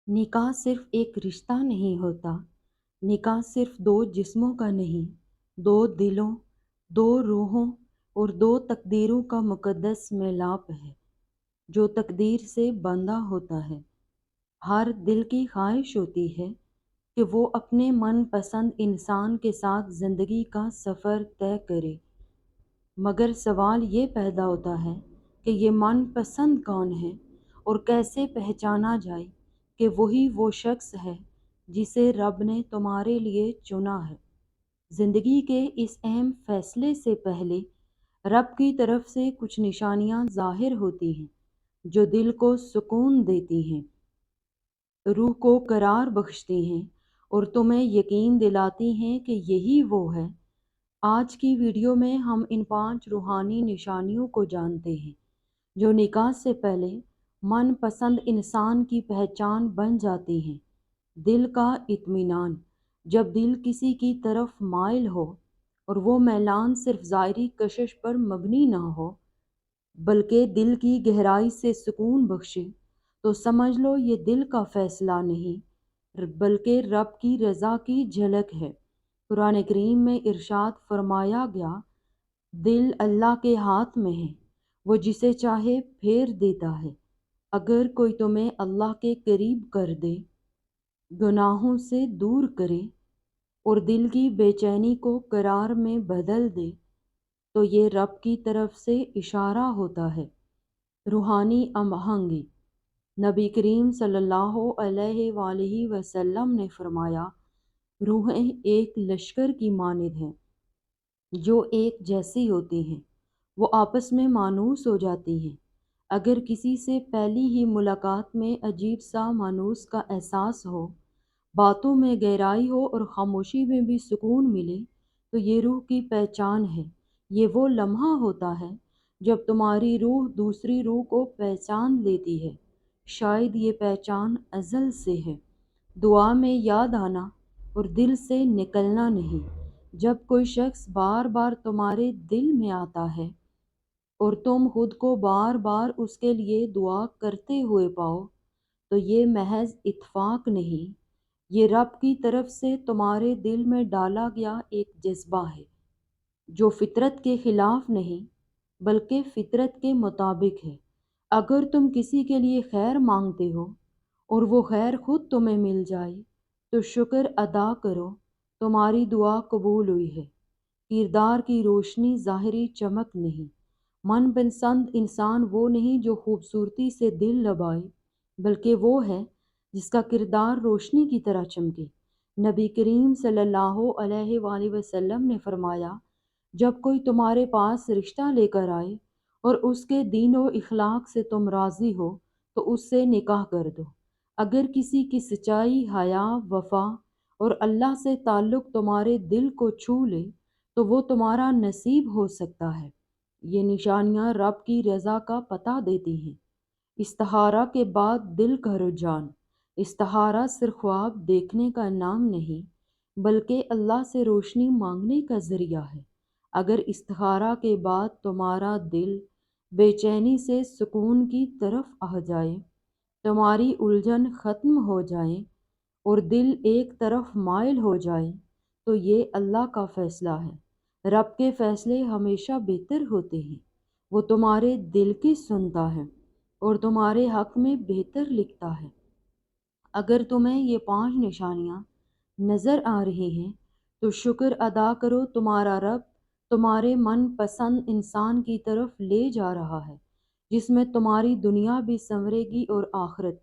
نکاح صرف ایک رشتہ نہیں ہوتا۔ نکاح صرف دو جسموں کا نہیں، دو دلوں، دو روحوں اور دو تقدیروں کا مقدس میلاپ ہے جو تقدیر سے بندھا ہوتا ہے۔ ہر دل کی خواہش ہوتی ہے کہ وہ اپنے من پسند انسان کے ساتھ زندگی کا سفر طے کرے، مگر سوال یہ پیدا ہوتا ہے کہ یہ من پسند کون ہے اور کیسے پہچانا جائے کہ وہی وہ شخص ہے جسے رب نے تمہارے لیے چنا ہے۔ زندگی کے اس اہم فیصلے سے پہلے رب کی طرف سے کچھ نشانیاں ظاہر ہوتی ہیں جو دل کو سکون دیتی ہیں، روح کو قرار بخشتی ہیں اور تمہیں یقین دلاتی ہیں کہ یہی وہ ہے۔ آج کی ویڈیو میں ہم ان 5 روحانی نشانیوں کو جانتے ہیں جو نکاح سے پہلے من پسند انسان کی پہچان بن جاتی ہیں۔ دل کا اطمینان۔ جب دل کسی کی طرف مائل ہو اور وہ میلان صرف ظاہری کشش پر مبنی نہ ہو بلکہ دل کی گہرائی سے سکون بخشے، تو سمجھ لو یہ دل کا فیصلہ نہیں بلکہ رب کی رضا کی جھلک ہے۔ قرآن کریم میں ارشاد فرمایا گیا، دل اللہ کے ہاتھ میں ہے، وہ جسے چاہے پھیر دیتا ہے۔ اگر کوئی تمہیں اللہ کے قریب کر دے، گناہوں سے دور کرے اور دل کی بے چینی کو قرار میں بدل دے تو یہ رب کی طرف سے اشارہ ہوتا ہے۔ روحانی آہنگی۔ نبی کریم صلی اللہ علیہ وآلہ وسلم نے فرمایا، روحیں ایک لشکر کی مانند ہیں جو ایک جیسی ہوتی ہیں، وہ آپس میں مانوس ہو جاتی ہیں۔ اگر کسی سے پہلی ہی ملاقات میں عجیب سا مانوس کا احساس ہو، باتوں میں گہرائی ہو اور خاموشی میں بھی سکون ملے تو یہ روح کی پہچان ہے۔ یہ وہ لمحہ ہوتا ہے جب تمہاری روح دوسری روح کو پہچان لیتی ہے، شاید یہ پہچان ازل سے ہے۔ دعا میں یاد آنا اور دل سے نکلنا نہیں۔ جب کوئی شخص بار بار تمہارے دل میں آتا ہے اور تم خود کو بار بار اس کے لیے دعا کرتے ہوئے پاؤ تو یہ محض اتفاق نہیں، یہ رب کی طرف سے تمہارے دل میں ڈالا گیا ایک جذبہ ہے جو فطرت کے خلاف نہیں بلکہ فطرت کے مطابق ہے۔ اگر تم کسی کے لیے خیر مانگتے ہو اور وہ خیر خود تمہیں مل جائے تو شکر ادا کرو، تمہاری دعا قبول ہوئی ہے۔ کردار کی روشنی، ظاہری چمک نہیں۔ من پسند انسان وہ نہیں جو خوبصورتی سے دل لبائے، بلکہ وہ ہے جس کا کردار روشنی کی طرح چمکے۔ نبی کریم صلی اللہ علیہ وآلہ وسلم نے فرمایا، جب کوئی تمہارے پاس رشتہ لے کر آئے اور اس کے دین و اخلاق سے تم راضی ہو تو اس سے نکاح کر دو۔ اگر کسی کی سچائی، حیا، وفا اور اللہ سے تعلق تمہارے دل کو چھو لے تو وہ تمہارا نصیب ہو سکتا ہے۔ یہ نشانیاں رب کی رضا کا پتہ دیتی ہیں۔ استخارہ کے بعد دل کا رجحان۔ استخارہ صرف خواب دیکھنے کا نام نہیں بلکہ اللہ سے روشنی مانگنے کا ذریعہ ہے۔ اگر استخارہ کے بعد تمہارا دل بے چینی سے سکون کی طرف آ جائے، تمہاری الجھن ختم ہو جائے اور دل ایک طرف مائل ہو جائے تو یہ اللہ کا فیصلہ ہے۔ رب کے فیصلے ہمیشہ بہتر ہوتے ہیں۔ وہ تمہارے دل کی سنتا ہے اور تمہارے حق میں بہتر لکھتا ہے۔ اگر تمہیں یہ 5 نشانیاں نظر آ رہی ہیں تو شکر ادا کرو، تمہارا رب تمہارے من پسند انسان کی طرف لے جا رہا ہے جس میں تمہاری دنیا بھی سنورے گی اور آخرت